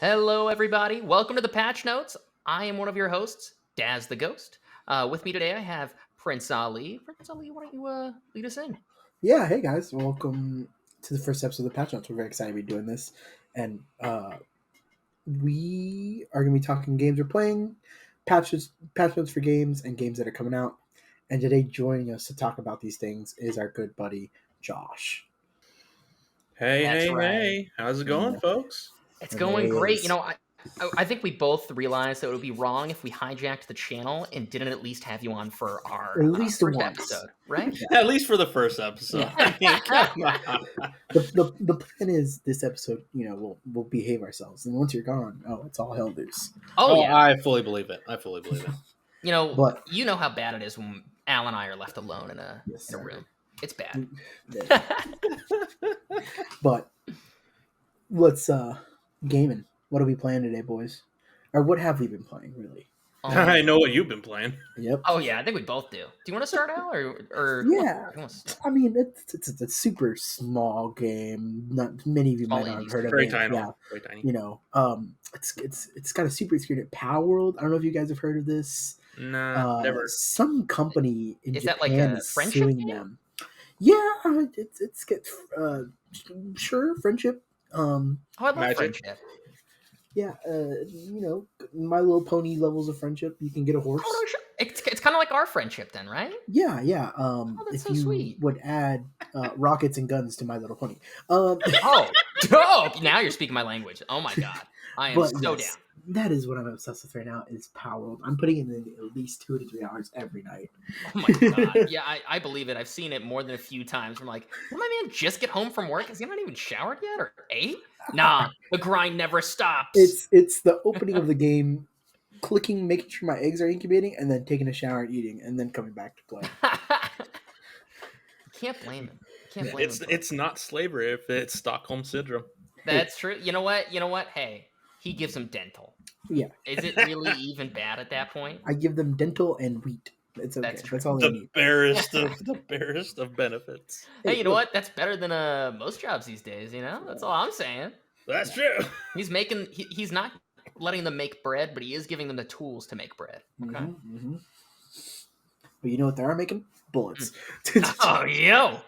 Hello, everybody. Welcome to the Patch Notes. I am one of your hosts, Daz the Ghost. With me today, I have Prince Ali. Prince Ali, why don't you lead us in? Yeah, hey guys, welcome to the first episode of the Patch Notes. We're very excited to be doing this, and we are going to be talking games we're playing, patch notes for games, and games that are coming out. And today, joining us to talk about these things is our good buddy Josh. Hey, That's hey, right. hey. How's it going, Yeah, folks? It's and there going he great. is. I think we both realized that it would be wrong if we hijacked the channel and didn't at least have you on for our At least first once. episode, right? At least for the first episode. Yeah. I mean, come on. The plan is this episode, we'll behave ourselves, and once you're gone, it's all hell loose. Oh Oh, yeah. I fully believe it. I fully believe it. But You know how bad it is when Al and I are left alone in yes, a sir. room. It's bad. But let's gaming. What are we playing today, boys? Or what have we been playing, really? I know what you've been playing. Yep. Oh yeah, I think we both do. Do you want to start, Al, or Yeah. who wants to start? I mean, it's a super small game. Not many of you All might not have indies. heard of Very it. tiny. Yeah. Very tiny. It's got a super secret Power World. I don't know if you guys have heard of this. Nah, never. Some company in Is that like Japan a is friendship suing game? them. Yeah, it's get sure friendship. Oh, I love Magic. friendship. Yeah, My Little Pony levels of friendship. You can get a horse. Oh no, sure. It's kind of like our friendship then, right? Yeah. That's If so you sweet. would add rockets and guns to My Little Pony. Oh, dope! Now you're speaking my language. Oh my god, I am But so yes, down. that is what I'm obsessed with right now. Is Power World. I'm putting it in at least 2 to 3 hours every night. Oh my god, yeah, I believe it. I've seen it more than a few times. I'm like, did my man just get home from work? Is he not even showered yet or ate? Nah, the grind never stops. It's the opening of the game, clicking, making sure my eggs are incubating, and then taking a shower and eating, and then coming back to play. Can't blame him. Can't blame him. It's not slavery if it's Stockholm syndrome. That's true. You know what? Hey, he gives him dental. Yeah, Is it really even bad at that point? I give them dental and wheat. It's okay. That's true. That's all they The need. barest of benefits. Hey, you know look, what? That's better than most jobs these days. That's all I'm saying. That's true. He's not letting them make bread, but he is giving them the tools to make bread. Okay. Mm-hmm. But you know what they are making? Bullets. Oh, yo.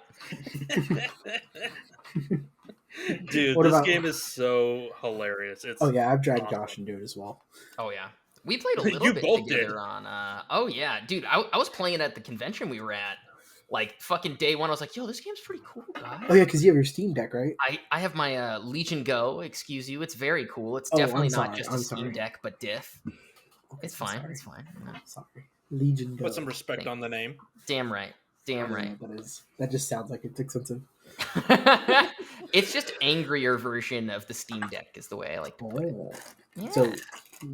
Dude, What this about- game is so hilarious. It's Oh yeah, I've dragged awesome. Josh into it as well. Oh yeah. We played a little You bit both together did. on. Oh yeah, dude. I was playing at the convention we were at. Like fucking day one, I was like, "Yo, this game's pretty cool, guys." Oh yeah, because you have your Steam Deck, right? I have my Legion Go. Excuse you. It's very cool. It's Oh, definitely I'm not sorry, just I'm a Steam sorry. Deck, but diff. It's I'm fine. sorry. It's fine. Yeah. Sorry, Legion Go. Put some respect on the name. Damn right. I Damn don't know right. what that is. That just sounds like it's expensive. It's just angrier version of the Steam Deck is the way I like to put it. Oh, Yeah. so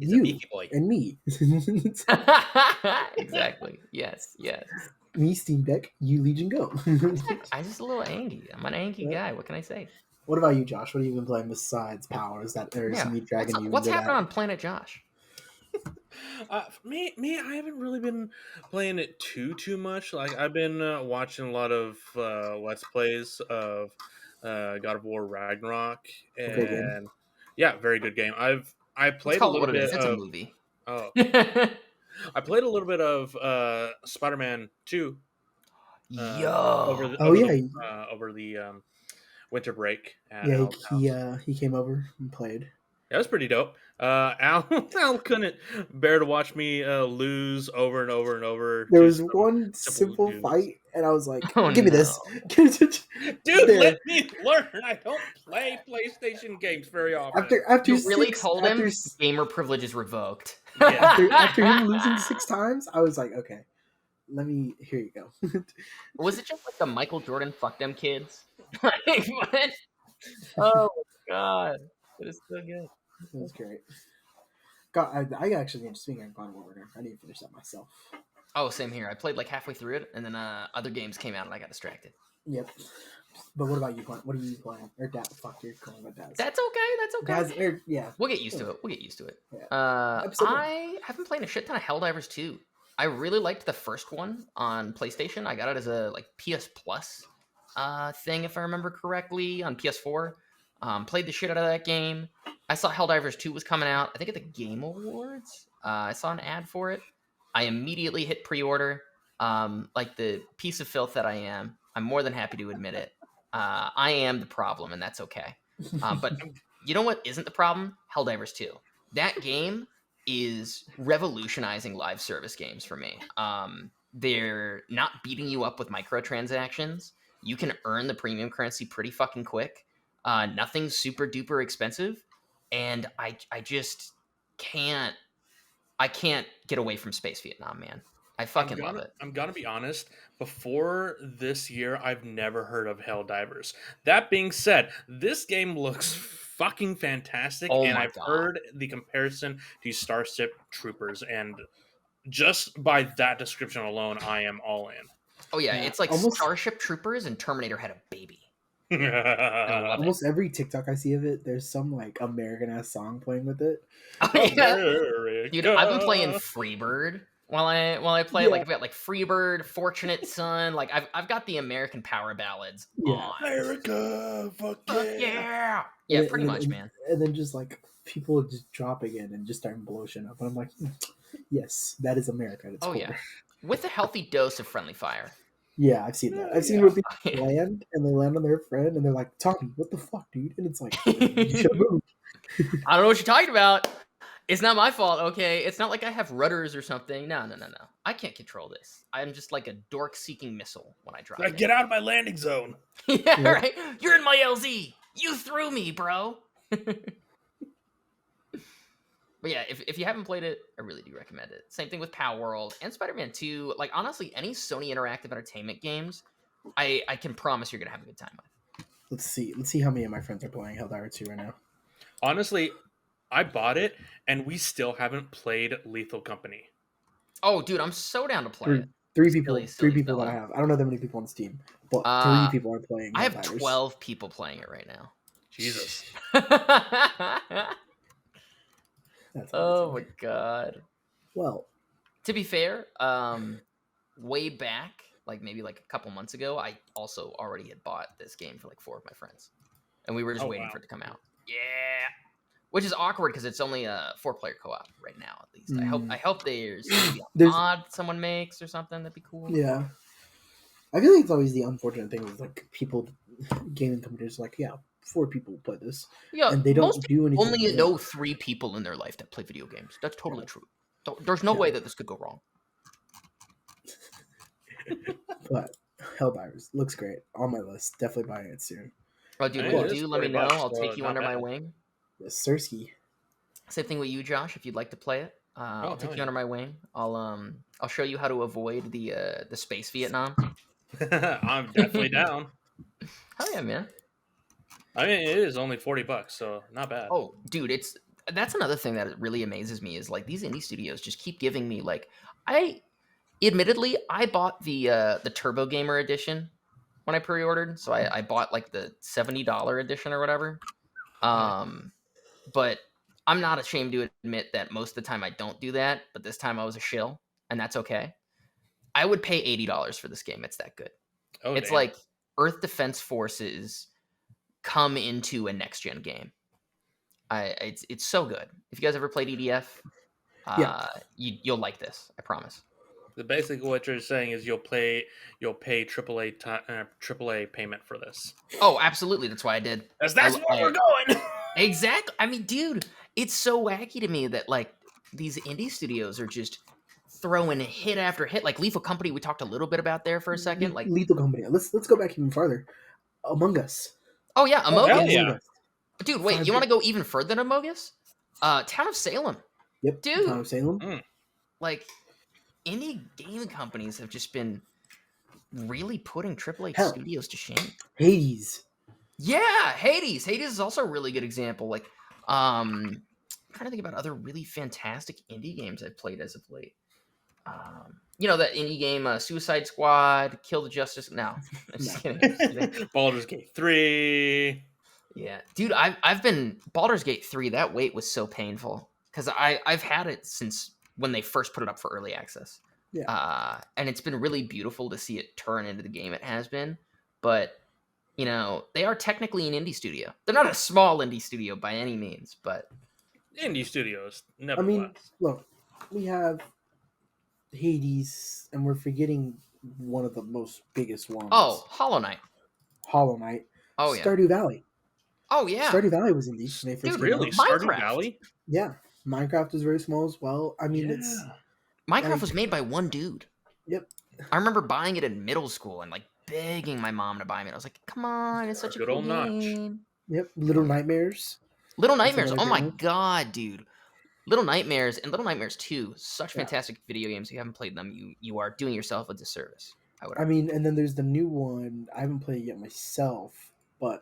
He's a you beefy boy. and me, Exactly. Yes. me Steam Deck, you Legion Go. I'm just a little angry. I'm an angry guy. What can I say? What about you, Josh? What have you been playing besides Power? Is that there's Yeah. me dragging you? What's into happening that? on Planet Josh? Me, I haven't really been playing it too much. Like I've been watching a lot of Let's Plays of God of War Ragnarok, Great game. and yeah, very good game. I Let's played a call it little what it is. bit It's a of movie. oh, I played a little bit of Spider-Man 2 Yo. over the winter break. At Yeah, Al's house. he came over and played. That was pretty dope. Al couldn't bear to watch me lose over and over and over. There to was some one simple simple dudes. fight, and I was like, Oh, "Give me no. this, Dude, There. let me learn. I don't play PlayStation games very often. After You really six, told after, him s- gamer privilege is revoked. Yeah. after him losing 6 times, I was like, okay, here you go. Was it just like the Michael Jordan fuck them kids? Like, what? Oh my god. It is so good. It was great. God, I actually need to speak on God of War. I need to finish that myself. Oh, same here. I played like halfway through it, and then other games came out, and I got distracted. Yep. But what about you? What are you playing? Or Dad? Fuck, you're calling about Dad. That's okay. Daz, yeah. We'll get used to it. Yeah. Episode one. I have been playing a shit ton of Helldivers 2. I really liked the first one on PlayStation. I got it as a like PS Plus thing, if I remember correctly, on PS4. Played the shit out of that game. I saw Helldivers 2 was coming out, I think at the Game Awards. I saw an ad for it. I immediately hit pre-order. Like the piece of filth that I am, I'm more than happy to admit it. I am the problem, and that's okay. But you know what isn't the problem? Helldivers 2. That game is revolutionizing live service games for me. They're not beating you up with microtransactions. You can earn the premium currency pretty fucking quick. Nothing's super duper expensive, and I just can't I can't get away from Space Vietnam, man. I fucking love it. I'm gonna be honest. Before this year, I've never heard of Helldivers. That being said, this game looks fucking fantastic, Oh and my I've god. heard the comparison to Starship Troopers, and just by that description alone, I am all in. Oh yeah, Yeah, it's like almost Starship Troopers and Terminator had a baby. I love it. almost every TikTok I see of it, there's some like American ass song playing with it. Oh, yeah. America. Dude, I've been playing Freebird while I play. Like Yeah. I've got like Freebird, Fortunate Son. Like I've got the American power ballads Yeah. on. America, fuck Fuck yeah. yeah. Yeah, And- pretty and- much, and- man. And then just like people just drop again and just start blowing up. And I'm like, yes, that is America. At its Oh core. yeah. With a healthy dose of friendly fire. Yeah, I've seen that. I've seen Yeah. where people land and they land on their friend and they're like, Tommy, what the fuck, dude? And it's like, you should have moved. I don't know what you're talking about. It's not my fault, okay? It's not like I have rudders or something. No. I can't control this. I'm just like a dork-seeking missile when I drop Like, it. get out of my landing zone. Yeah, Yeah. right? You're in my LZ. You threw me, bro. But yeah, if you haven't played it, I really do recommend it. Same thing with Power World and Spider-Man 2. Like, honestly, any Sony Interactive Entertainment games, I can promise you're going to have a good time with. Let's see how many of my friends are playing Helldivers 2 right now. Honestly, I bought it, and we still haven't played Lethal Company. Oh, dude, I'm so down to play it. Three Silly people that fella. I have. I don't know that many people on Steam, but Uh, 3 people are playing. I have Helldivers. 12 people playing it right now. Jesus. That's Oh amazing. my god. Well, To be fair, way back, like maybe like a couple months ago, I also already had bought this game for like 4 of my friends, and we were just Oh, waiting wow. for it to come out. Yeah, which is awkward because it's only a 4-player co-op right now. At least I hope there's maybe a There's- mod someone makes or something. That'd be cool. yeah. I feel like it's always the unfortunate thing with like people, gaming companies, like, yeah, 4 people play this, Yeah, and they don't most do anything. only with it. know 3 people in their life that play video games. That's totally true. There's no Yeah. way that this could go wrong. But Helldivers looks great on my list. Definitely buying it soon. Oh, dude, Hey, when it you is do, let me know. $40, I'll so take you not under my bad. wing. Yes, Sirski. Same thing with you, Josh. If you'd like to play it, I'll take hell you yeah. under my wing. I'll show you how to avoid the space Vietnam. I'm definitely down. Hell yeah, man. I mean, it is only $40, so not bad. Oh, dude, that's another thing that really amazes me is like these indie studios just keep giving me like I bought the Turbo Gamer edition when I pre-ordered, so I bought like the $70 edition or whatever. But I'm not ashamed to admit that most of the time I don't do that, but this time I was a shill, and that's okay. I would pay $80 for this game. It's that good. Oh, It's damn. like Earth Defense Forces come into a next gen game. It's so good. If you guys ever played EDF, Yeah. you'll like this. I promise. Basically, what you're saying is you'll pay AAA payment for this. Oh, absolutely. That's why I did. That's where we're going. Exactly. I mean, dude, it's so wacky to me that like these indie studios are just throwing hit after hit. Like Lethal Company, we talked a little bit about there for a second. Like, Lethal Company. Let's go back even farther. Among Us. oh yeah, Among hell Us. yeah. Among Us. Dude, wait, you want to go even further than Among Us? Town of Salem. Yep. Dude. Town of Salem. Like, indie game companies have just been really putting AAA Hell. studios to shame. Hades. Yeah, Hades. Hades is also a really good example. Like, I'm trying to think about other really fantastic indie games I've played as of late. You know, that indie game, Suicide Squad, Kill the Justice. No, I'm just kidding. I'm just kidding. Baldur's Gate 3. Yeah, dude, I've been Baldur's Gate 3. That wait was so painful because I've had it since when they first put it up for early access. Yeah. And it's been really beautiful to see it turn into the game it has been. But you know, they are technically an indie studio. They're not a small indie studio by any means, but Indie studios, I mean, nevertheless. look, we have Hades, and we're forgetting one of the most biggest oh, ones, Hollow Knight. Hollow Knight, Oh yeah. Stardew Valley. Oh yeah. Stardew Valley was indie when they first Dude, came Really, out. Stardew Minecraft. Valley? Yeah, Minecraft is very small as well. I mean, it's Yeah. Minecraft was like, made by one dude. yep, I remember buying it in middle school and like begging my mom to buy me. I was like, "Come on, it's such a Good cool old Notch. game." yep. Little Nightmares. Little That's Nightmares. another Oh great my one. god, dude. Little Nightmares and Little Nightmares 2, such Yeah, fantastic video games. If you haven't played them, you are doing yourself a disservice, I would I argue. mean, and then there's the new one. I haven't played it yet myself, but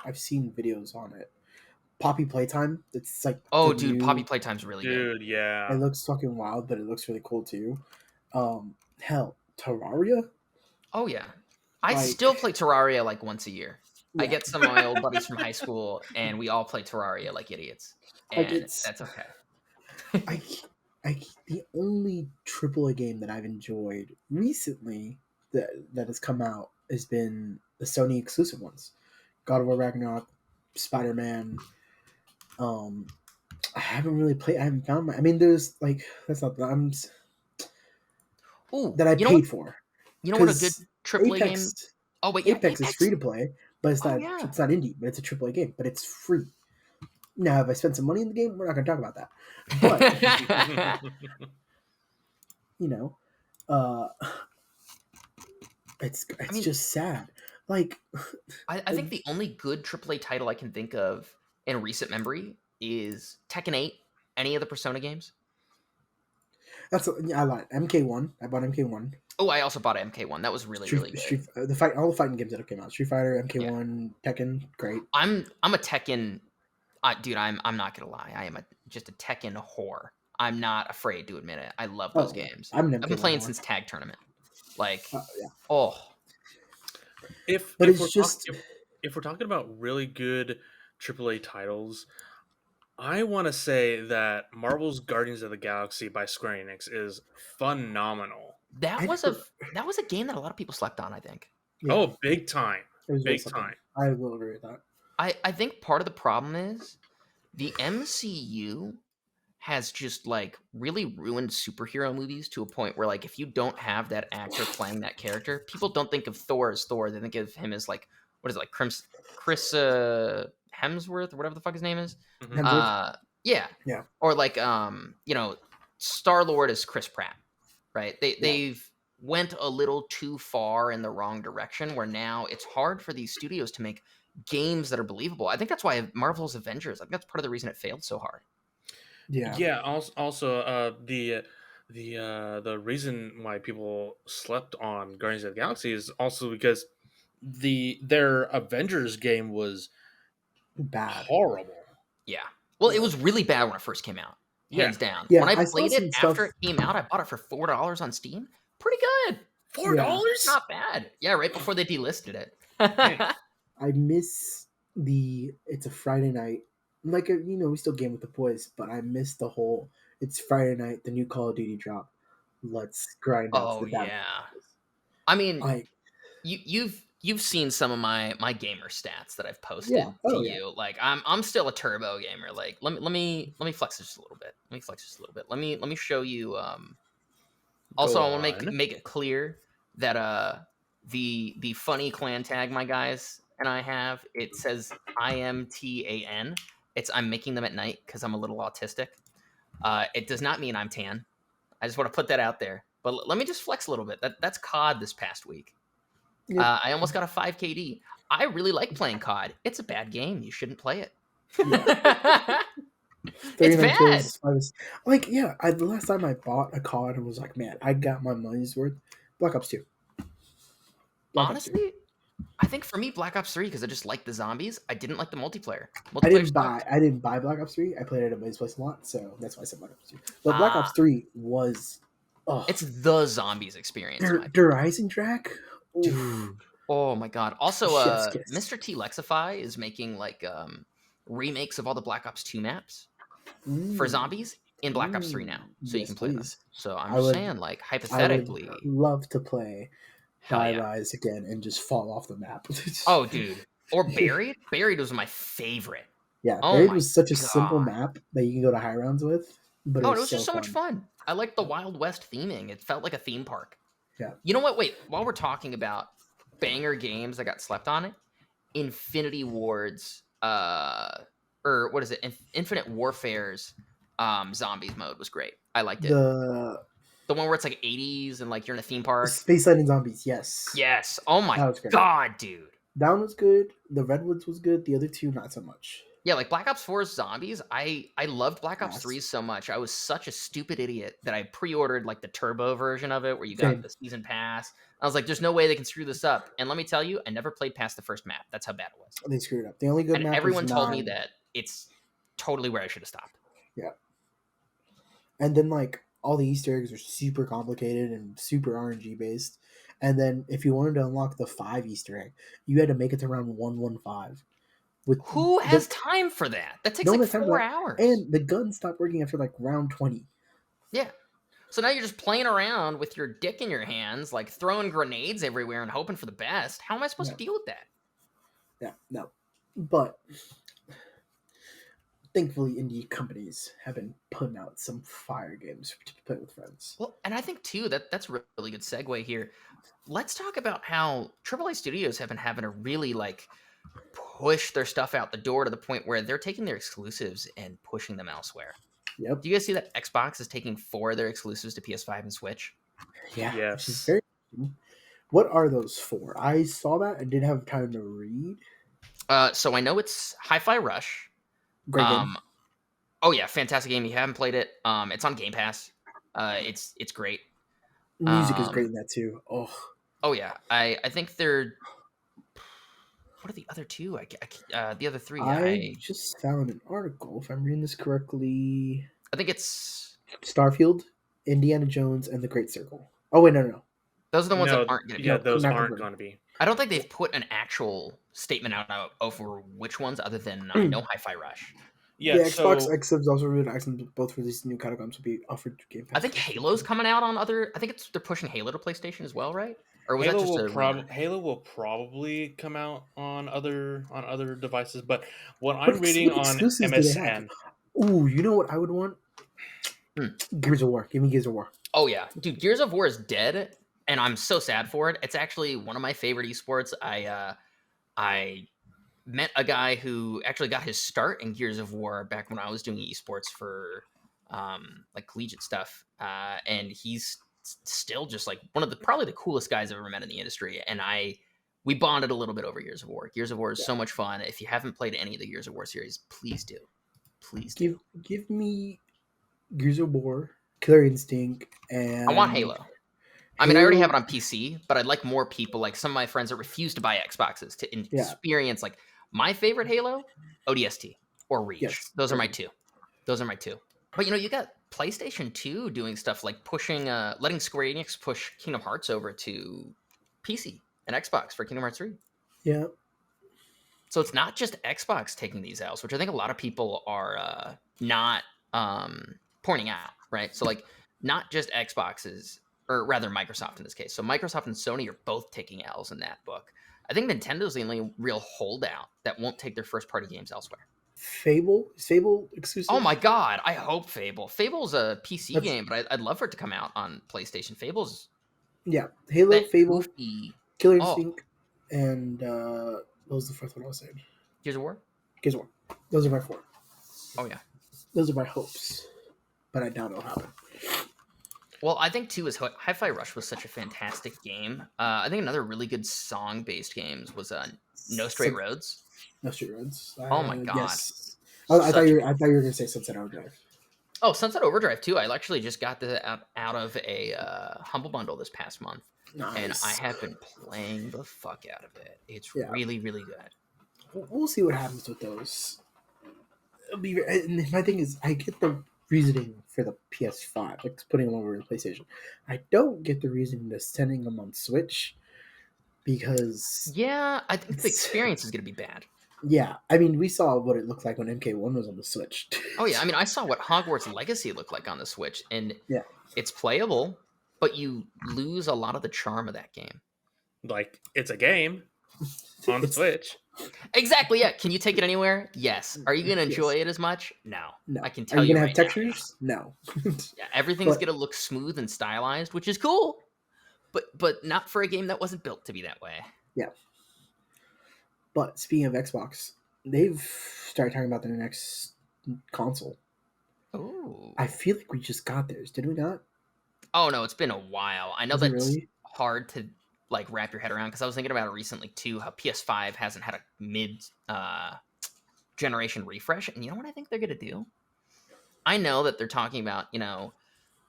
I've seen videos on it. Poppy Playtime. It's like Oh, the dude, Poppy new. Playtime's really good. Dude, It yeah. looks fucking wild, but it looks really cool too. Hell, Terraria. Oh yeah. I Like, still play Terraria like once a year. I yeah, get some of my old buddies from high school and we all play Terraria like idiots. like And it's that's okay. I, the only AAA game that I've enjoyed recently that has come out has been the Sony exclusive ones, God of War Ragnarok, Spider Man. Um, I haven't really played. I haven't found my. I mean, there's like that's not Ooh, that I you know what? paid for You know what a good because AAA game? Apex Oh wait, yeah, Apex is Apex. free to play, but Oh yeah. it's not indie, but it's a AAA game, but it's free. Now, if I spend some money in the game, we're not going to talk about that. But you know, uh, I it's mean, just sad. Like, I think the only good AAA title I can think of in recent memory is Tekken 8, any of the Persona games. that's I lied. MK1. I bought MK1. Oh, I also bought MK1. That was really, really good. All the fighting games that have came out. Street Fighter, Yeah. MK1, Tekken, great. I'm a Tekken dude, I'm not gonna lie. I am just a Tekken whore. I'm not afraid to admit it. I love those Oh yeah, games. I'm an I've been MK1 playing whore. since Tag Tournament. Like, Yeah, oh, if but if we're it's just if we're talking about really good AAA titles, I want to say that Marvel's Guardians of the Galaxy by Square Enix is phenomenal. that I was never. a game that a lot of people slept on, I think. Yeah, Oh, big time. it was very Big something. time. I will agree with that. I think part of the problem is the MCU has just like really ruined superhero movies to a point where like if you don't have that actor playing that character, people don't think of Thor as Thor. They think of him as like what is it, like Chris Hemsworth or whatever the fuck his name is. Mhm. Hemsworth. Yeah. Yeah, Or like you know, Star Lord is Chris Pratt, right? yeah, They've went a little too far in the wrong direction where now it's hard for these studios to make games that are believable. I think that's why Marvel's Avengers, I think that's part of the reason it failed so hard. yeah, Yeah. Also, the reason why people slept on Guardians of the Galaxy is also because their Avengers game was bad. horrible. Yeah. Well, it Yeah, was really bad when it first came out, Yeah, hands down. yeah. When I I saw played it some stuff. after it came out, I bought it for $4 on Steam. Pretty good. $4. Yeah, Not bad. Yeah, right before they delisted it. Dang. I miss the. It's a Friday night. Like we still game with the boys, but I miss the whole. It's Friday night. The new Call of Duty drop. Let's grind out to Oh the battle. yeah. I mean, I you've seen some of my gamer stats that I've yeah. posted to Oh yeah. you. Like I'm still a turbo gamer. Like let me flex this just a little bit. Let me flex this a little bit. Let me show you also Go I want to on. make it clear that the funny clan tag my guys and I have, it says IMTAN. I'm making them at night cuz I'm a little autistic. It does not mean I'm tan. I just want to put that out there. But let me just flex a little bit. That's COD this past week. Yep. I almost got a 5 KD. I really like playing COD. It's a bad game. You shouldn't play it. Yeah. It's 39 bad. kills. I was like, yeah. The last time I bought a COD and was like, man, I got my money's worth. Black Ops 2. Honestly, I think for me, Black Ops 3, because I just like the zombies. I didn't like the multiplayer. I Multiplayer didn't sucked. buy Black Ops 3. I played it at my place a lot, so that's why I said Black Ops 2. But Black Ops 3 was It's the zombies experience. in my Der Rising track. Dude. Oh my god. Also, Chef's kiss. Mr. T Lexify is making like remakes of all the Black Ops 2 maps for zombies in Black Ops 3 now. So you Yes, can play them. please. So I'm I just would- saying, like, I would hypothetically. love to play Hell Five yeah. Eyes again and just fall off the map. Oh, dude. Or Buried. Buried was my favorite. Yeah, Oh Buried my was such a simple god. map that you can go to high rounds with, but it Oh, and it was was just so so much fun. fun. I liked the Wild West theming. It felt like a theme park. Yeah. You know what? Wait, while we're talking about banger games that got slept on it, Infinity Ward's or what is it? Infinite Warfare's zombies mode was great. I liked it. The The one where it's like 80s and like you're in a theme park. Space Lightning Zombies, yes. Yes. Oh my That was great. god, dude. That one was good. The Redwoods was good. The other two, not so much. Yeah, like Black Ops 4's zombies. I loved Black Ops Ass. 3 so much. I was such a stupid idiot that I pre-ordered like the turbo version of it where you got Same. the season pass. I was like, there's no way they can screw this up. And let me tell you, I never played past the first map. That's how bad it was. They screwed up. The only good And map everyone was told me 9. that it's totally where I should have stopped. Yeah. And then like all the Easter eggs are super complicated and super RNG based. And then if you wanted to unlock the 5 Easter egg, you had to make it to round 115. With Who has time for that? That takes no one like has time for 4 that. hours. And the gun stopped working after like round 20. Yeah. So now you're just playing around with your dick in your hands, like throwing grenades everywhere and hoping for the best. How am I supposed to deal with that? Yeah, no. But thankfully, indie companies have been putting out some fire games to play with friends. Well, and I think too that's a really good segue here. Let's talk about how AAA studios have been having to really like push their stuff out the door to the point where they're taking their exclusives and pushing them elsewhere. Yep. Do you guys see that Xbox is taking 4 of their exclusives to PS5 and Switch? Yeah. Yes. Which is very interesting. What are those for? I saw that. I didn't have time to read. So I know it's Hi-Fi Rush. Great game. Oh yeah, fantastic game. You haven't played it. It's on Game Pass. It's great. Music is great in that too. Oh yeah, I think they're. What are the other two? The other three. I just found an article, if I'm reading this correctly. I think it's Starfield, Indiana Jones, and The Great Circle. Oh wait, no. Those are the ones that aren't going to be. Yeah, those not aren't confirmed. going to be. I don't think they've put an actual statement out over which ones, other than I know Hi-Fi Rush. Yeah, the Xbox X's also revealed Accents both released new catacombs will be offered to Game Pass. I think Halo's coming out on other. I think they're pushing Halo to PlayStation as well, right? Or was that just a rumor? Halo will probably come out on other devices, but what I'm reading on exclusives do they have? MSN. Ooh, you know what I would want? Gears of War. Give me Gears of War. Oh yeah, dude, Gears of War is dead, and I'm so sad for it. It's actually one of my favorite esports. I met a guy who actually got his start in Gears of War back when I was doing esports for like collegiate stuff, and he's still just like one of the probably the coolest guys I've ever met in the industry. And we bonded a little bit over Gears of War. Gears of War is so much fun. If you haven't played any of the Gears of War series, please do. Please do. Give me Gears of War, Killer Instinct, and I want Halo. I mean, I already have it on PC, but I'd like more people, like some of my friends that refuse to buy Xboxes, to experience like my favorite Halo, ODST or Reach. Yes, Those are my two. But you got PlayStation 2 doing stuff like pushing, letting Square Enix push Kingdom Hearts over to PC and Xbox for Kingdom Hearts 3. Yeah. So it's not just Xbox taking these L's, which I think a lot of people are not pointing out, right? So like not just Xboxes, or rather Microsoft in this case. So Microsoft and Sony are both taking L's in that book. I think Nintendo's the only real holdout that won't take their first-party games elsewhere. Fable? Is Fable exclusive? Oh my god, I hope Fable. Fable's a PC game, but I'd love for it to come out on PlayStation. Fable's Halo, Fable, goofy... Killer Instinct, and what was the fourth one I was saying? Gears of War? Gears of War. Those are my 4. Oh yeah. Those are my hopes, but I doubt it'll happen. Well, I think too is Hi-Fi Rush was such a fantastic game. I think another really good song-based games was No Straight Roads. No Straight Roads. Oh my god! Yes. I thought you were gonna say Sunset Overdrive. Oh, Sunset Overdrive too. I actually just got that out of a Humble Bundle this past month, and I have been playing the fuck out of it. It's really, really good. We'll see what happens with those. And my thing is, I get the reasoning for the PS5, like putting them over the PlayStation. I don't get the reasoning to sending them on Switch because I think the experience is going to be bad. Yeah, I mean, we saw what it looked like when MK1 was on the Switch. Oh yeah, I mean, I saw what Hogwarts Legacy looked like on the Switch, and yeah, it's playable, but you lose a lot of the charm of that game. Like, it's a game on the It's- Switch. Exactly. Yeah. Can you take it anywhere? Yes. Are you gonna Yes. enjoy it as much? No. No. I can Are tell you you gonna have right now. textures? No. Yeah. Everything's But gonna look smooth and stylized, which is cool. But not for a game that wasn't built to be that way. yeah. But speaking of Xbox, they've started talking about their next console. Ooh. I feel like we just got theirs, did we not? Oh no, it's been a while. I know Is it that's really? hard to like wrap your head around because I was thinking about it recently too. How PS5 hasn't had a mid generation refresh, and you know what I think they're gonna do? I know that they're talking about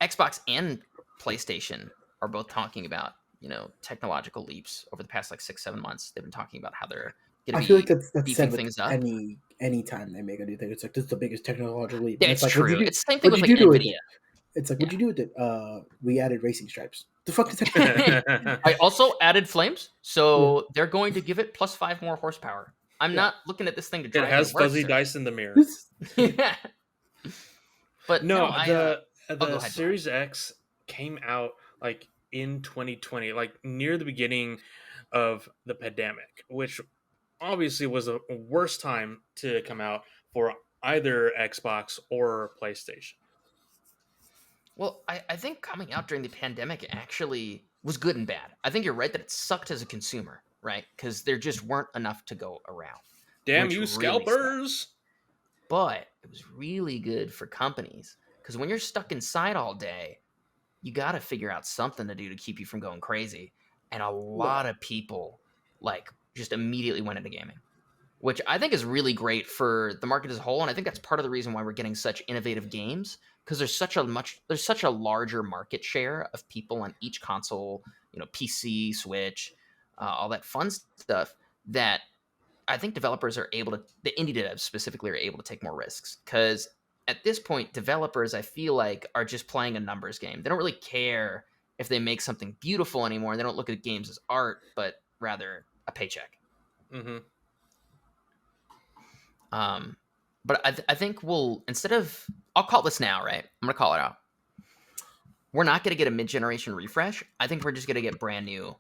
Xbox and PlayStation are both talking about technological leaps over the past like 6-7 months. They've been talking about how they're gonna I feel like be that's said beefing with things up. any time they make a new thing. It's like this is the biggest technological leap. Yeah, And it's like, what'd true. you do? It's the same thing What'd with you like do with Nvidia. it? It's like, Yeah. what'd you do with it? We added racing stripes. The fuck does that? I also added flames, so they're going to give it plus 5 more horsepower. I'm Yeah. not looking at this thing to It drive has to work, fuzzy sir. dice in the mirror. Yeah. But no, No, I the go ahead. Series X came out like in 2020, like near the beginning of the pandemic, which obviously was a worst time to come out for either Xbox or PlayStation. Well, I think coming out during the pandemic actually was good and bad. I think you're right that it sucked as a consumer, right? Because there just weren't enough to go around. Damn Which you, really sucked. scalpers! But it was really good for companies because when you're stuck inside all day, you got to figure out something to do to keep you from going crazy. And a lot of people like just immediately went into gaming, which I think is really great for the market as a whole. And I think that's part of the reason why we're getting such innovative games because there's such a larger market share of people on each console, PC, Switch, all that fun stuff that I think developers are able to, the indie devs specifically, are able to take more risks because at this point, developers, I feel like, are just playing a numbers game. They don't really care if they make something beautiful anymore. They don't look at games as art, but rather a paycheck. Mm-hmm. But I think I'll call this now, right? I'm going to call it out. We're not going to get a mid-generation refresh. I think we're just going to get brand new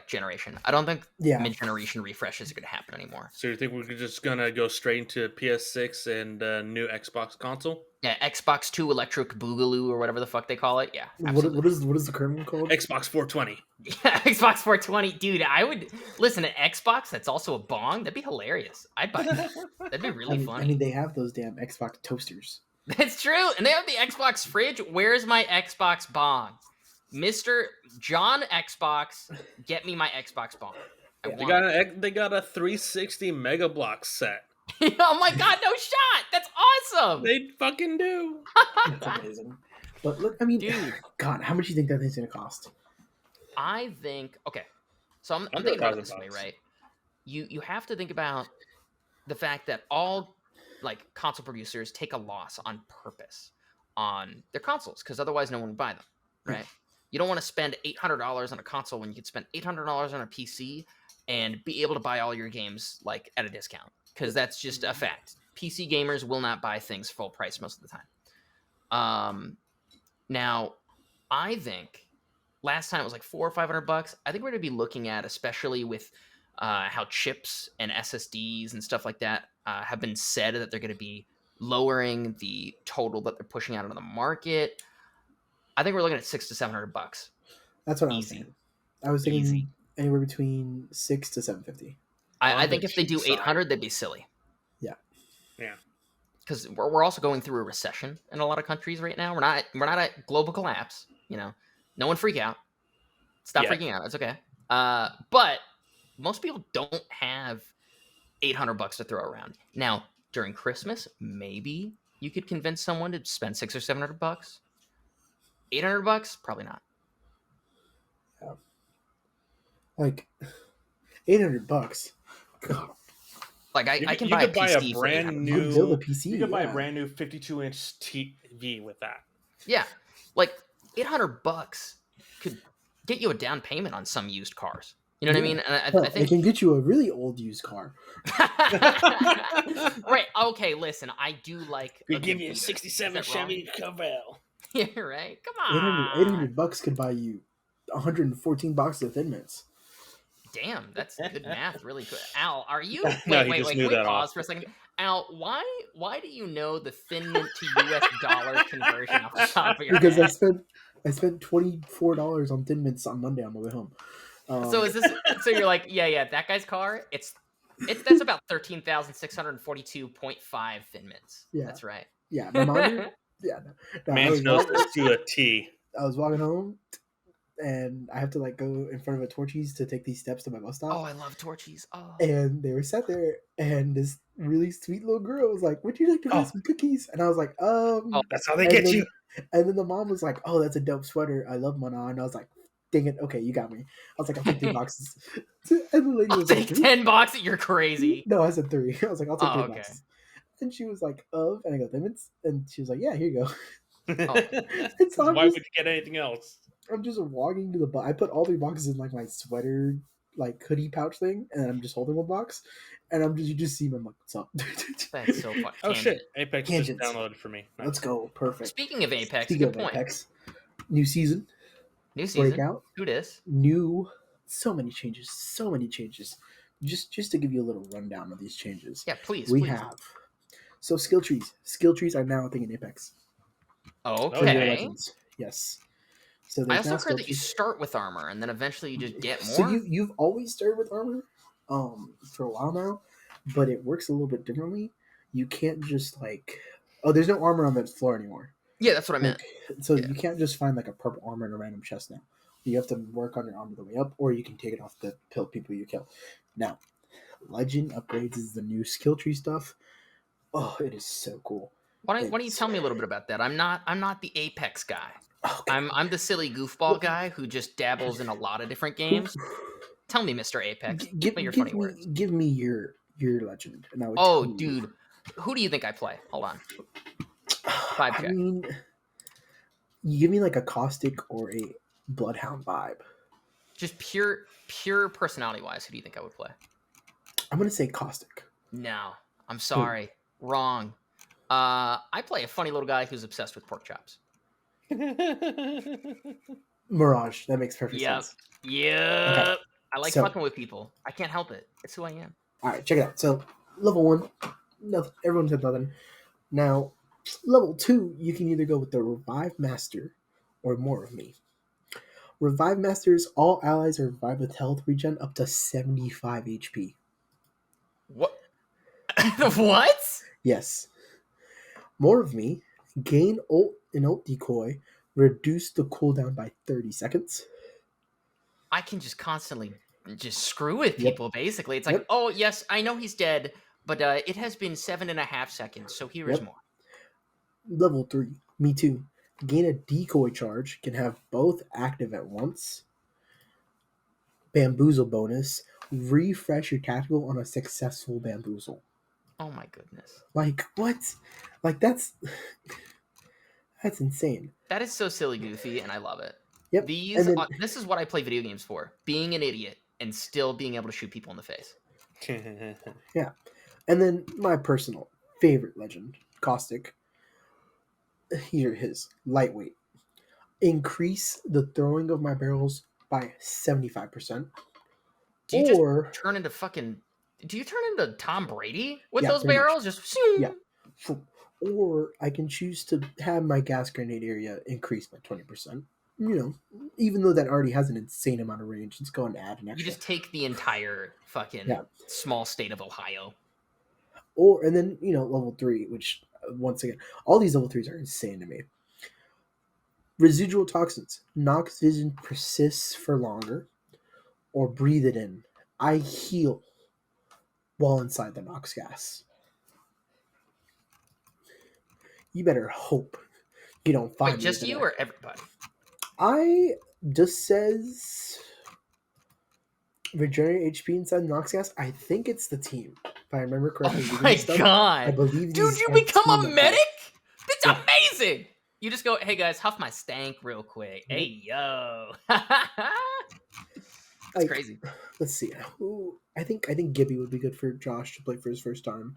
generation. I don't think mid-generation refreshes are going to happen anymore. So you think we're just gonna go straight into PS6 and new Xbox console? Yeah, Xbox 2 Electric Boogaloo or whatever the fuck they call it. Yeah, what is the current one called? Xbox 420. Yeah, Xbox 420. Dude, I would listen to Xbox. That's also a bong. That'd be hilarious. I'd buy that. That'd be really funny. I mean, they have those damn Xbox toasters. That's true. And they have the Xbox fridge. Where's my Xbox bong? Mr. John Xbox, get me my Xbox bong. They got a 360 Mega Block set. Oh my god, no shot! That's awesome! They fucking do. It's amazing. But look, I mean, dude, God, how much do you think that thing's gonna cost? I think so I'm thinking about it this way, right? You have to think about the fact that all like console producers take a loss on purpose on their consoles because otherwise no one would buy them, right? You don't want to spend $800 on a console when you could spend $800 on a PC and be able to buy all your games like at a discount because that's just a fact. PC gamers will not buy things full price most of the time. Now, I think last time it was like $400 or $500. I think we're going to be looking at, especially with how chips and SSDs and stuff like that have been said that they're going to be lowering the total that they're pushing out into the market. I think we're looking at $600 to $700. That's what I was saying. I was thinking anywhere between $600 to $750. I think if they do 800, they'd be silly. Yeah. Because we're also going through a recession in a lot of countries right now. We're not at global collapse. No one freak out. Stop freaking out. It's okay. But most people don't have $800 to throw around. Now during Christmas, maybe you could convince someone to spend $600 or $700. $800, probably not. Yeah. Like $800. God. Like I can you buy could a buy PC a for brand $800. new. Build a PC. You could buy a brand new 52-inch TV with that. Yeah, like $800 could get you a down payment on some used cars. You know what I mean? And I think it can get you a really old used car. Right. Okay. Listen, I do like. We give you a '67 Chevy Cavell. Yeah. Right. Come on. $800 could buy you 114 boxes of Thin Mints. Damn, that's good math. Really quick. Al, are you? No, Wait, he wait, just wait. knew Can we that off. pause for a second? Al, why do you know the Thin Mint to US dollar conversion off the top of your Because head? I spent $24 on Thin Mints on Monday on my way home. So is this? So you're like, yeah, that guy's car. That's about 13,642.5 Thin Mints. Yeah. That's right. Yeah, my mom. Yeah, no, Man's knows this to a T. I was walking home, and I have to like go in front of a Torchy's to take these steps to my bus stop. Oh, I love Torchies. Oh, And they were sat there, and this really sweet little girl was like, "Would you like to have some cookies?" And I was like, That's how they and get then, you. And then the mom was like, "Oh, that's a dope sweater. I love Mana." And I was like, "Dang it, okay, you got me." I was like, "I'll take 3 boxes." And the lady I'll was take like, 10 boxes. You're crazy. No, I said 3. I was like, "I'll take Oh, 3 okay. boxes." And she was like, "Of," and I go, "Lemons," and she was like, "Yeah, here you go." Oh, And so Why would you get anything else? I'm just walking to the I put all 3 boxes in like my sweater like hoodie pouch thing, and I'm just holding one box, and you just see me. I'm like, "What's up?" that's so fun. Oh Tangent. shit! Apex Tangents. just downloaded for me. Nice. Let's go. Perfect. Speaking of Apex, Speaking good of point. Apex, new season, New season. breakout, Who dis? new, so many changes, so many changes. Just to give you a little rundown of these changes. Yeah, please. We please. have so skill trees. Skill trees are now a thing in Apex. For your Okay. legends. Yes. So I there's also now heard skill that you trees. start with armor and then eventually you just get more. So you've always started with armor, for a while now, but it works a little bit differently. You can't just like, there's no armor on the floor anymore. Yeah, that's what I meant. So Yeah. you can't just find like a purple armor in a random chest now. You have to work on your armor the way up, or you can take it off the people you kill. Now, legend upgrades is the new skill tree stuff. Oh, it is so cool. Why don't you tell me a little bit about that? I'm not the Apex guy. Okay. I'm the silly goofball guy who just dabbles in a lot of different games. Tell me, Mr. Apex. Give me your funny words. Give me your legend, and I would. Oh, tell dude, who do you think I play? Hold on. I mean, you give me like a caustic or a bloodhound vibe. Just pure personality wise, who do you think I would play? I'm gonna say caustic. No, I'm sorry, wrong. I play a funny little guy who's obsessed with pork chops. Mirage. That makes perfect sense. Yep. Okay. I like fucking with people. I can't help it. It's who I am. All right, check it out. So level 1, nothing. Everyone said nothing. Now, level 2, you can either go with the Revive Master or More of Me. Revive Masters, all allies are revived with health regen up to 75 HP. What? What? Yes. More of Me, gain ult and ult decoy, reduce the cooldown by 30 seconds. I can just constantly just screw with people, basically. It's like, oh, yes, I know he's dead, but it has been 7.5 seconds, so here is more. Level 3, Me Too. Gain a decoy charge, can have both active at once. Bamboozle bonus, refresh your tactical on a successful bamboozle. Oh my goodness. Like, what? Like, that's insane. That is so silly goofy, and I love it. Yep. This is what I play video games for. Being an idiot and still being able to shoot people in the face. Yeah. And then my personal favorite legend, Caustic. Here his lightweight. Increase the throwing of my barrels by 75%. Do you just turn into do you turn into Tom Brady with those barrels? Much. Just yeah. Or I can choose to have my gas grenade area increase by 20%. You know, even though that already has an insane amount of range, it's going to add an extra. You just take the entire fucking small state of Ohio. And then, level 3, which, once again, all these level 3s are insane to me. Residual toxins. Nox vision persists for longer, or breathe it in. I heal while inside the Nox gas. You better hope you don't find me. Just you or everybody? I just says regenerate HP inside Nox gas. I think it's the team, if I remember correctly. Oh my god! I believe. Dude, you become a medic? That's amazing. You just go, hey guys, huff my stank real quick. Yep. Hey yo, that's crazy. Let's see. I think Gibby would be good for Josh to play for his first time.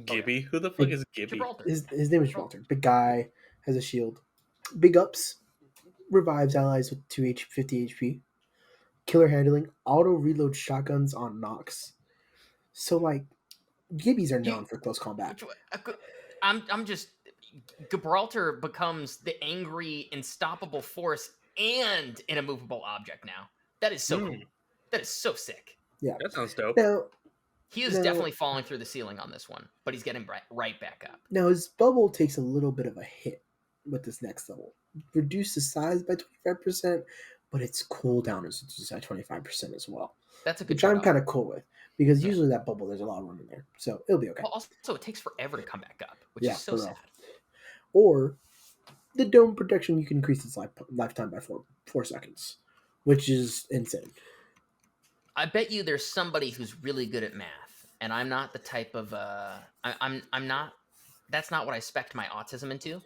Gibby? Who the fuck is Gibby? His name is Gibraltar. Big guy, has a shield. Big ups. revives allies with 50 HP. Killer handling, auto reload shotguns on Nox. So like Gibbies are You, known for close combat. which, I'm just Gibraltar becomes the angry, unstoppable force and an immovable object now. That is so cool. That is so sick. Yeah. That sounds dope. He is definitely falling through the ceiling on this one, but he's getting right back up. Now his bubble takes a little bit of a hit with this next level. Reduce the size by 25%, but its cooldown is reduced by 25% as well. That's a good which I'm trade-off. kind of cool with because usually that bubble there's a lot of room in there, so it'll be okay. Well, also it takes forever to come back up, which is so sad. Or the dome protection, you can increase its lifetime by 4 seconds, which is insane. I bet you there's somebody who's really good at math, and I'm not the type of I'm not. That's not what I spec'd my autism into.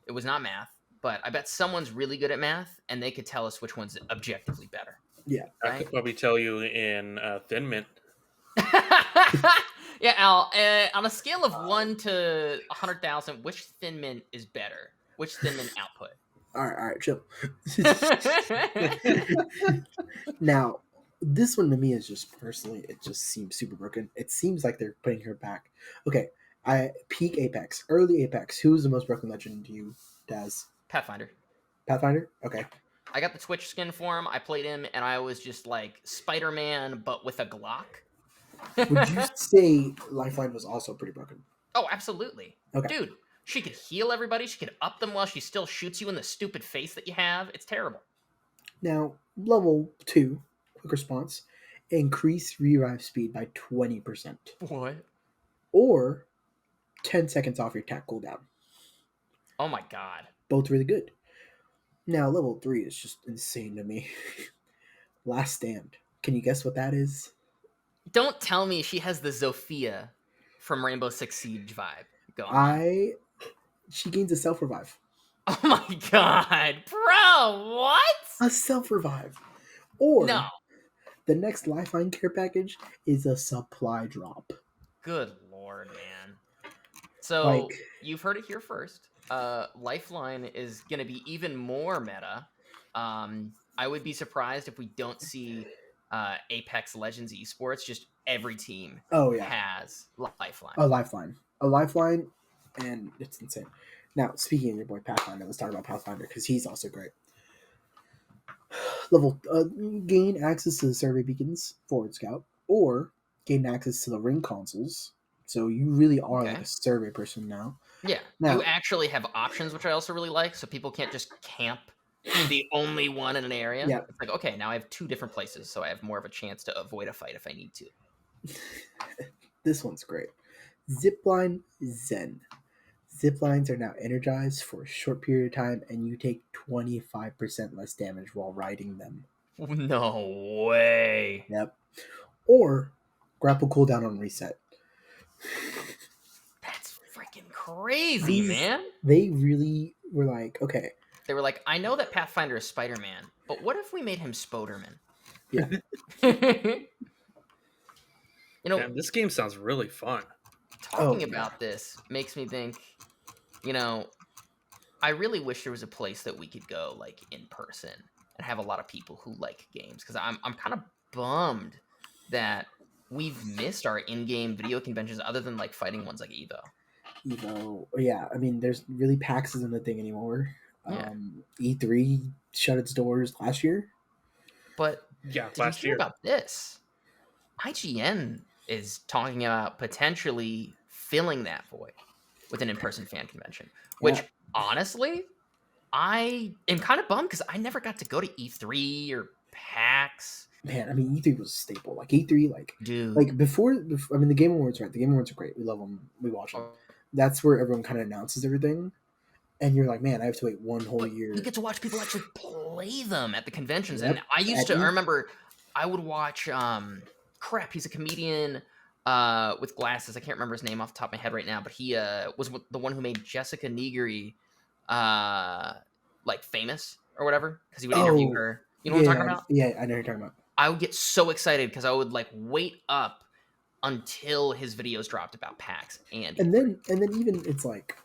It was not math, but I bet someone's really good at math, and they could tell us which one's objectively better. Yeah, right? I could probably tell you in Thin Mint. Yeah, Al. On a scale of 1 to 100,000, which Thin Mint is better? Which Thin Mint output? All right, chill. Now, this one to me is just personally, it just seems super broken. It seems like they're putting her back. Okay, peak Apex, early Apex. Who is the most broken legend to you, Daz? Pathfinder. Pathfinder? Okay. I got the Twitch skin for him. I played him, and I was just like Spider-Man, but with a Glock. Would you say Lifeline was also pretty broken? Oh, absolutely. Okay. Dude, she could heal everybody. She could up them while she still shoots you in the stupid face that you have. It's terrible. Now, level 2, quick response, increase revive speed by 20%. What? Or 10 seconds off your attack cooldown. Oh my god. Both really good. Now, level 3 is just insane to me. Last Stand. Can you guess what that is? Don't tell me she has the Zofia from Rainbow Six Siege vibe going on. She gains a self-revive. Oh my god. Bro, what? A self-revive. Or no. The next Lifeline care package is a supply drop. Good lord, man. So, you've heard it here first. Lifeline is going to be even more meta. I would be surprised if we don't see Apex Legends esports. Just every team has Lifeline. A Lifeline, and it's insane. Now, speaking of your boy Pathfinder, let's talk about Pathfinder because he's also great. Gain access to the survey beacons, Forward Scout, or gain access to the ring consoles. So you really are like a survey person now. Yeah, now, you actually have options, which I also really like, so people can't just camp the only one in an area. Yeah. It's like, okay, now I have 2 different places, so I have more of a chance to avoid a fight if I need to. This one's great. Zipline Zen. Ziplines are now energized for a short period of time, and you take 25% less damage while riding them. No way. Yep. Or grapple cooldown on reset. That's freaking crazy, man. They really were like, okay. They were like, I know that Pathfinder is Spider-Man, but what if we made him Spoderman? Yeah. Man, this game sounds really fun. Talking about this makes me think, I really wish there was a place that we could go like in person and have a lot of people who like games, because I'm kind of bummed that we've missed our in-game video conventions other than like fighting ones like Evo. Yeah, I mean, there's really PAX isn't a thing anymore. Yeah. E3 shut its doors last year. But did you hear about this? IGN is talking about potentially filling that void with an in-person fan convention, which honestly, I am kind of bummed because I never got to go to E3 or PAX. Man, I mean, E3 was a staple. Like E3, dude, like before. I mean, the Game Awards, right? The Game Awards are great. We love them. We watch them. That's where everyone kind of announces everything, and you're like, man, I have to wait one whole year. You get to watch people actually play them at the conventions, and I remember I would watch. He's a comedian with glasses. I can't remember his name off the top of my head right now, but he was the one who made Jessica Negri like famous or whatever, because he would interview her. You know what I'm talking about? Yeah, I know what you're talking about. I would get so excited because I would like wait up until his videos dropped about PAX and then even it's like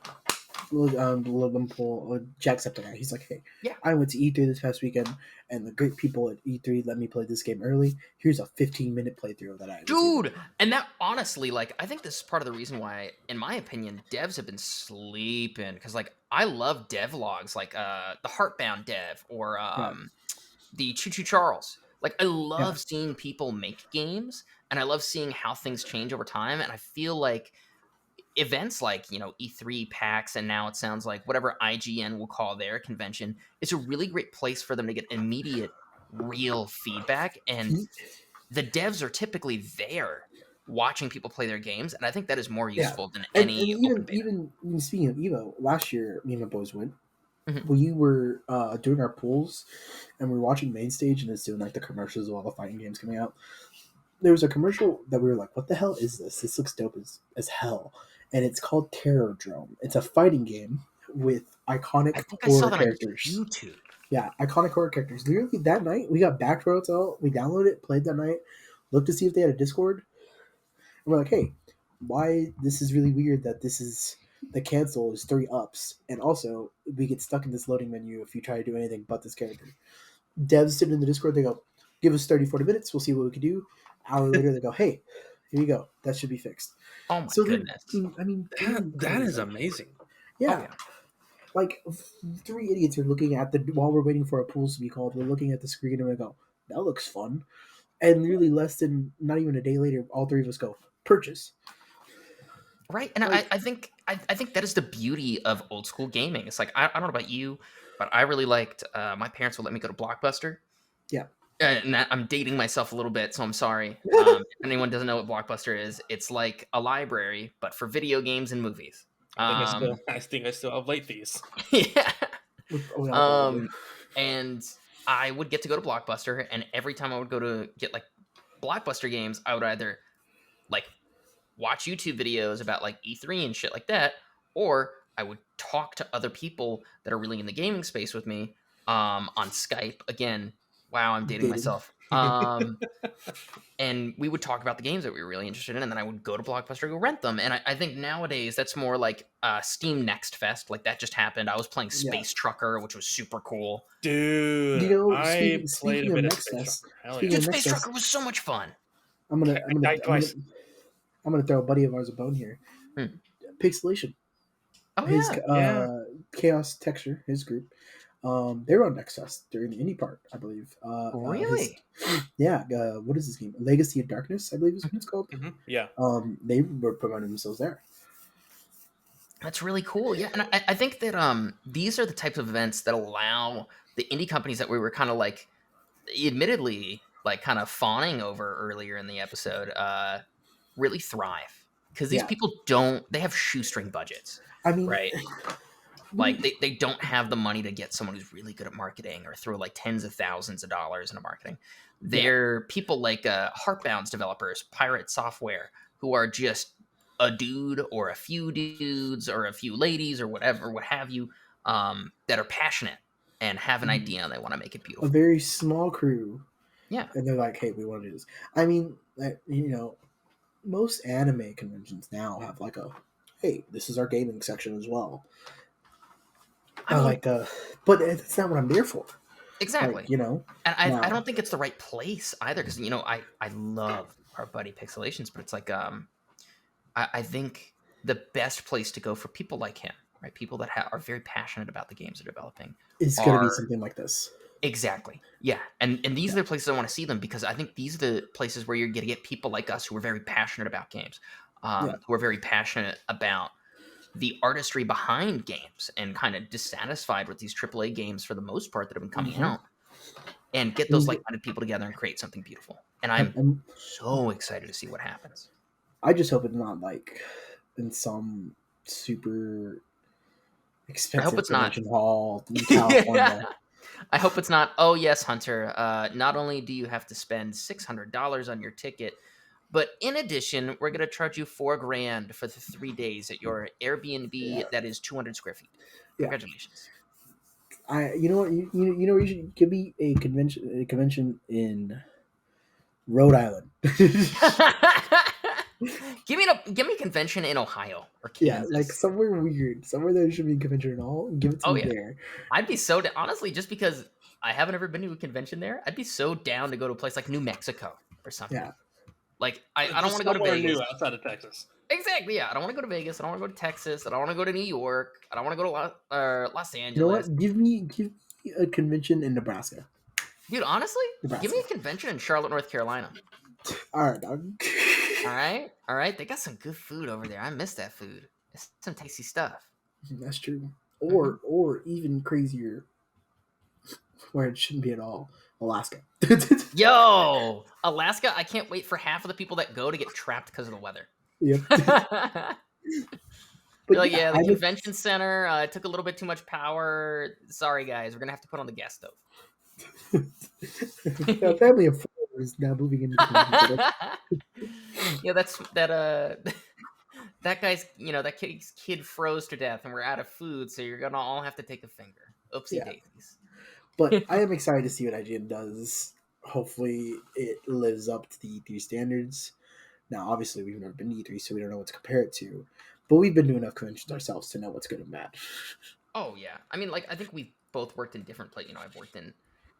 Jacksepticeye. He's like, hey, Yeah. I went to E3 this past weekend, and the great people at E3 let me play this game early. Here's a 15-minute playthrough of that I was able to. Dude, and that honestly, like, I think this is part of the reason why, in my opinion, devs have been sleeping. Because, like, I love devlogs, like the Heartbound dev or Yeah, the Choo Choo Charles. Like, I yeah. love seeing people make games, and I love seeing how things change over time. And I feel like events like, E3, PAX, and now it sounds like whatever IGN will call their convention, is a really great place for them to get immediate, real feedback. And He, the devs are typically there watching people play their games, and I think that is more yeah, useful than and any open even beta. even speaking of Evo, last year me and my boys went. Mhm. We were doing our pools, and we were watching main stage, and it's doing like the commercials of all the fighting games coming out. There was a commercial that we were like, "What the hell is this? This looks dope as hell." And it's called Terror Drome. It's a fighting game with iconic I think I saw horror that on characters. YouTube. Yeah, iconic horror characters. Literally that night, we got back to our hotel. We downloaded it, played that night, looked to see if they had a Discord, and we're like, "Hey, why? This is really weird. That this is the cancel is 3 ups, and also we get stuck in this loading menu if you try to do anything but this character." Devs sit in the Discord. They go, "Give us 30, 40 minutes. We'll see what we can do." Hour later, they go, "Hey, here you go. That should be fixed." Oh my So they're, goodness. they're doing That things is like, amazing. Oh yeah, yeah. like 3 idiots are looking at the while we're waiting for our pools to be called. We're looking at the screen and we go, "That looks fun." And really, less than not even a day later, all three of us go purchase. Right. And Like, I think that is the beauty of old school gaming. It's like I don't know about you, but I really liked my parents would let me go to Blockbuster. yeah, And I'm dating myself a little bit, so I'm sorry. If anyone doesn't know what Blockbuster is, it's like a library, but for video games and movies. Um, I think I still have late fees. yeah. we all probably do. Um, and I would get to go to Blockbuster, and every time I would go to get like Blockbuster games, I would either like watch YouTube videos about like E3 and shit like that, or I would talk to other people that are really in the gaming space with me on Skype. Again, wow, I'm dating Dated. myself. And we would talk about the games that we were really interested in, and then I would go to Blockbuster, go rent them. And I think nowadays that's more like Steam Next Fest, like that just happened. I was playing Yeah. Space Trucker, which was super cool. Dude, You know, I played a speaking of bit of Next Space Fest, Trucker. Hell yeah. speaking Dude, of Space Next Fest, Trucker was so much fun. I died twice. I'm gonna throw a buddy of ours a bone here. Hmm. Pixelation, Oh his yeah, Yeah. Chaos Texture, his group. They were on Next Fest during the indie part, I believe. really? What is his game? Legacy of Darkness, I believe is what it's called. Yeah. They were promoting themselves there. That's really cool. Yeah, and I think that these are the types of events that allow the indie companies that we were kind of like, admittedly, like kind of fawning over earlier in the episode, really thrive because these Yeah, people don't. They have shoestring budgets, I mean, right? Like they don't have the money to get someone who's really good at marketing or throw like tens of thousands of dollars into marketing. yeah, They're people like Heartbound's developers, Pirate Software, who are just a dude or a few dudes or a few ladies or whatever, what have you, that are passionate and have an idea and they want to make it a beautiful. very small crew, Yeah. and they're like, "Hey, we want to do this." I mean, most anime conventions now have like a, "Hey, this is our gaming section as well." I mean, But that's not what I'm there for. exactly. And I Now don't think it's the right place either because, I love our buddy Pixelations, but it's like, I think the best place to go for people like him, right? People that are very passionate about the games they're developing it's going to be are something like this. exactly, yeah. And these are the places I want to see them because I think these are the places where you're going to get people like us who are very passionate about games, Yeah. who are very passionate about the artistry behind games and kind of dissatisfied with these AAA games for the most part that have been coming Mhm. out, and get I mean, those like-minded people together and create something beautiful. And I'm, I'm I'm, so excited to see what happens. I just hope it's not like in some super I hope expensive it's not. convention hall in Yeah. California. I hope it's not. Oh yes, Hunter. Not only do you have to spend $600 on your ticket, but in addition, we're gonna charge you $4,000 for the 3 days at your Yeah. Airbnb that is 200 square feet. Yeah. Congratulations. You know what? You know where you should give me a convention in Rhode Island. Give me a convention in Ohio or Yeah, Kansas. like somewhere weird, somewhere there should be a convention at all. Give it to Oh me yeah, there. I'd be so honestly just because I haven't ever been to a convention there. I'd be so down to go to a place like New Mexico or something. Yeah, Like I don't Just want to go to somewhere Vegas. new outside of Texas. Exactly. Yeah, I don't want to go to Vegas. I don't want to go to Texas. I don't want to go to New York. I don't want to go to Los you know Angeles. what? Give me a convention in Nebraska. Dude, honestly, give me Nebraska. a convention in Charlotte, North Carolina. All right, dog. All right. They got some good food over there. I miss that food. It's some tasty stuff. That's true. Mhm. Or even crazier, where it shouldn't be at all. Alaska. Yo, Alaska! I can't wait for half of the people that go to get trapped because of the weather. Yep. They're But like, yeah, the I'm convention center took a little bit too much power. Sorry, guys, we're gonna have to put on the gas stove. a family of 4 is now moving into the convention center. Yeah, that's that. That guy's, that kid froze to death, and we're out of food, so you're gonna all have to take a finger. Oopsie Yeah. daisies. But I am excited to see what IGN does. Hopefully, it lives up to the E3 standards. Now, obviously, we've never been to E3, so we don't know what to compare it to. But we've been doing enough conventions ourselves to know what's good and bad. Oh yeah, I mean, like I think we both worked in different places. I've worked in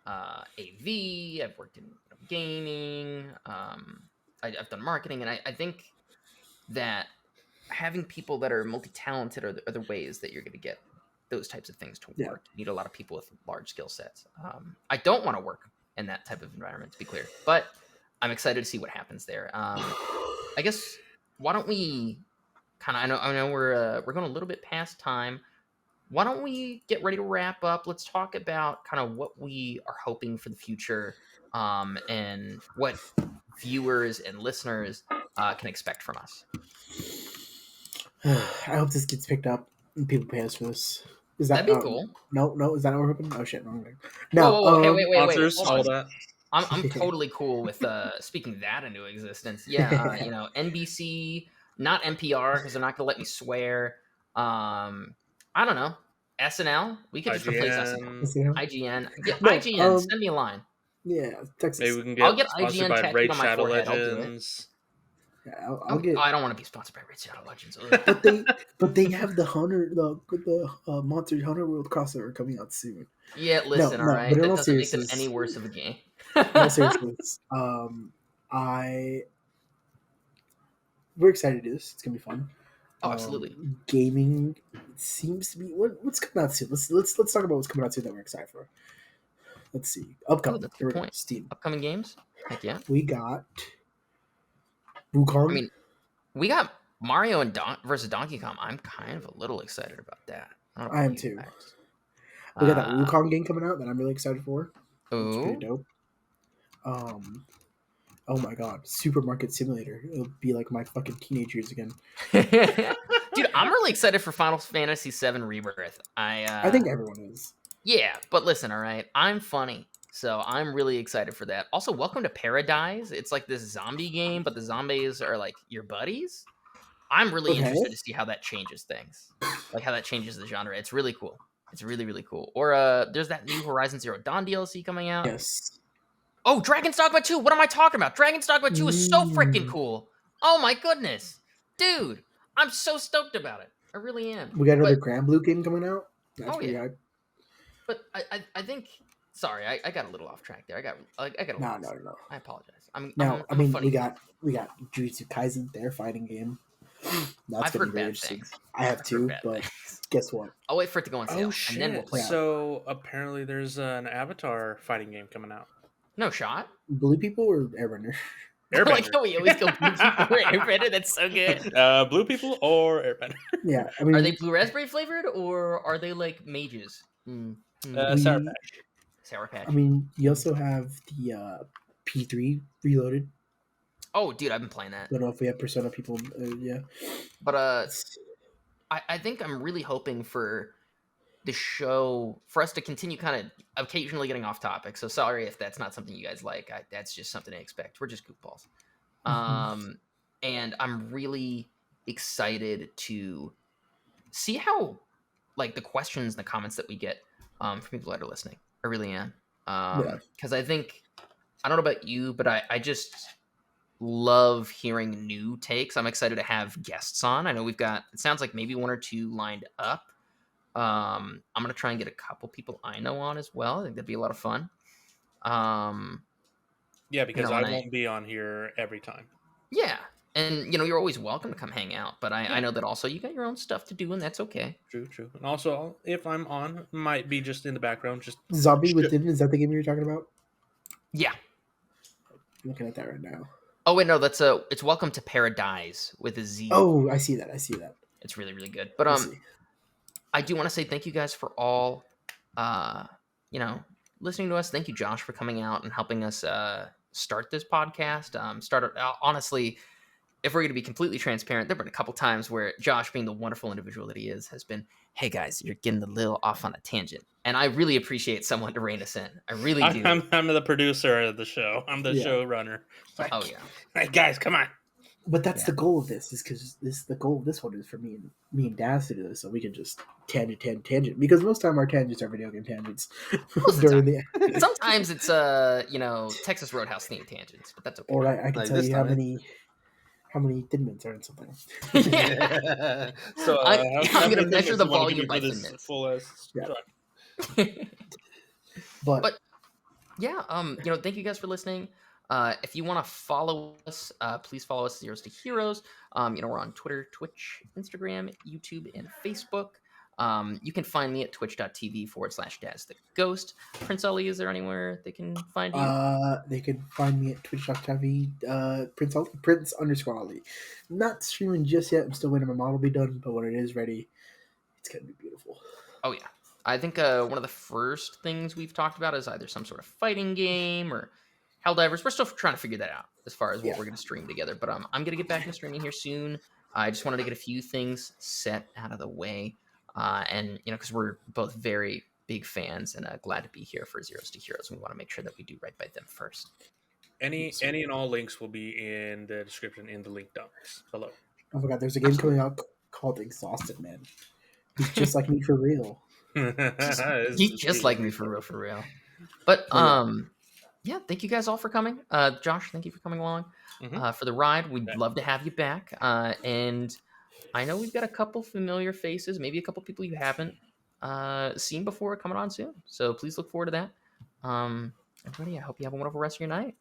AV, I've worked in gaming, I've done marketing, and I think that having people that are multi-talented are the ways that you're going to get those types of things to work. Yeah. You need a lot of people with large skill sets. I don't want to work in that type of environment, to be clear, but I'm excited to see what happens there. I guess why don't we kind of? I know we're going a little bit past time. Why don't we get ready to wrap up? Let's talk about kind of what we are hoping for the future, and what viewers and listeners can expect from us. I hope this gets picked up and people pay us for this. Is that That'd be cool. No, is that what we're hoping? Oh shit, wrong thing. Whoa, No, hey, wait, Sponsors, hold all on. that. I'm totally cool with speaking that into existence. Yeah, NBC, not NPR because they're not gonna let me swear. I don't know. SNL. We could just replace SNL. You know? IGN. Yeah, No, IGN. Send me a line. Yeah, Texas. Maybe we can I'll get get sponsored IGN by tattooed Raid on my Shadow forehead. I'll do it. Legends. Yeah, I'll get. I don't want to be sponsored by Raid Shadow Legends. But they have the Monster Hunter World crossover coming out soon. Yeah, listen, all right. But in That all doesn't make them seriousness, any worse of a game. in all seriousness, we're excited to do this. It's gonna be fun. Oh, absolutely. Gaming seems to be what's coming out soon. Let's talk about what's coming out soon that we're excited for. Let's see. Upcoming. That's a Here good we go. point. Steam. Upcoming games? Heck yeah. We got Wukong. I mean, we got Mario and versus Donkey Kong. I'm kind of a little excited about that. don't know I am about you too. guys. We got that Wukong game coming out that I'm really excited for. It's pretty Ooh. dope. Oh my god, Supermarket Simulator. It'll be like my fucking teenage years again. Dude, I'm really excited for Final Fantasy VII Rebirth. I think everyone is. Yeah, but listen, all right. I'm funny, so I'm really excited for that. Also, Welcome to Paradise. It's like this zombie game, but the zombies are like your buddies. I'm really interested to see how that changes things, like how that changes the genre. It's really cool. It's really, really cool. Or there's that new Horizon Zero Dawn DLC coming out. Yes. Oh, Dragon's Dogma 2. What am I talking about? Dragon's Dogma 2 is so freaking cool. Oh my goodness. Dude, I'm so stoked about it. I really am. We got another Grand Blue game coming out. That's pretty hype. But I think, sorry, I got a little off track there. I got a No. I apologize. I'm we got Jujutsu Kaisen, their fighting game. That's gonna be very interesting. I have too, but guess what? I'll wait for it to go on sale, shit. and then we'll play. So apparently, there's an Avatar fighting game coming out. No shot. Blue people or Airbender? Airbender. Like how we always go Blue people or Airbender. That's so good. Blue people or Airbender? Yeah, I mean, are they blue raspberry flavored or are they like mages? Sour Patch. Sour Patch. I mean, you also have the P3 Reloaded. Oh, dude, I've been playing that. I don't know if we have Persona people. Yeah, but I think I'm really hoping for the show for us to continue kind of occasionally getting off topic. So sorry if that's not something you guys like. That's just something I expect. We're just goofballs. And I'm really excited to see how like the questions and the comments that we get from people that are listening. I really am. Because I think, I don't know about you, but I just, love hearing new takes. I'm excited to have guests on. I know we've got, it sounds like maybe 1 or 2 lined up. I'm gonna try and get a couple people I know on as well. I think that'd be a lot of fun. Yeah, You because know, I and won't be on here every time. yeah, and you're always welcome to come hang out. But I Yeah. know that also you got your own stuff to do, and that's okay. True, true. And also, if I'm on, might be just in the background. Just Zombie Within, is that the game you were talking about? Yeah. I'm looking at that right now. Oh wait, no, it's Welcome to Paradise with a Z. Oh, I see that. It's really really good. But I see. I do want to say thank you guys for all, uh, listening to us. Thank you, Josh, for coming out and helping us start this podcast. Honestly, if we're going to be completely transparent, there've been a couple times where Josh, being the wonderful individual that he is, has been, "Hey guys, you're getting a little off on a tangent," and I really appreciate someone to rein us in. I really do. I'm the producer of the show. I'm the Yeah. showrunner. Oh yeah. Hey guys, come on. But that's Yeah. the goal of this, is because the goal of this one is for me and Daz to do this, so we can just tangent. Because most time our tangents are video game tangents. Most of the during time. the Sometimes it's Texas Roadhouse themed tangents, but that's okay. or I can Like tell this you time, how many thin mints are in something. Yeah. So I'm how gonna many measure things the you wanna volume give me by for Thin this Mints. full ass Yeah. truck? But Yeah, thank you guys for listening. If you want to follow us, please follow us, Zeros to Heroes. We're on Twitter, Twitch, Instagram, YouTube, and Facebook. You can find me at twitch.tv/Daz the Ghost. Prince Ollie, is there anywhere they can find you? they can find me at twitch.tv, Prince_Ollie. Not streaming just yet. I'm still waiting for my model to be done, but when it is ready, it's gonna be beautiful. Oh, yeah. I think one of the first things we've talked about is either some sort of fighting game or Helldivers. We're still trying to figure that out as far as what Yeah. we're going to stream together. But I'm going to get back into streaming here soon. I just wanted to get a few things set out of the way. And, because we're both very big fans and glad to be here for Zeros to Heroes. We want to make sure that we do right by them first. Any and all links will be in the description in the link dumps below. I forgot there's a game coming out called Exhausted Man. He's just like me for real. He's just like me for real. But yeah, thank you guys all for coming. Josh, thank you for coming along for the ride. We'd love to have you back. And I know we've got a couple familiar faces, maybe a couple people you haven't seen before coming on soon. So please look forward to that. Everybody, I hope you have a wonderful rest of your night.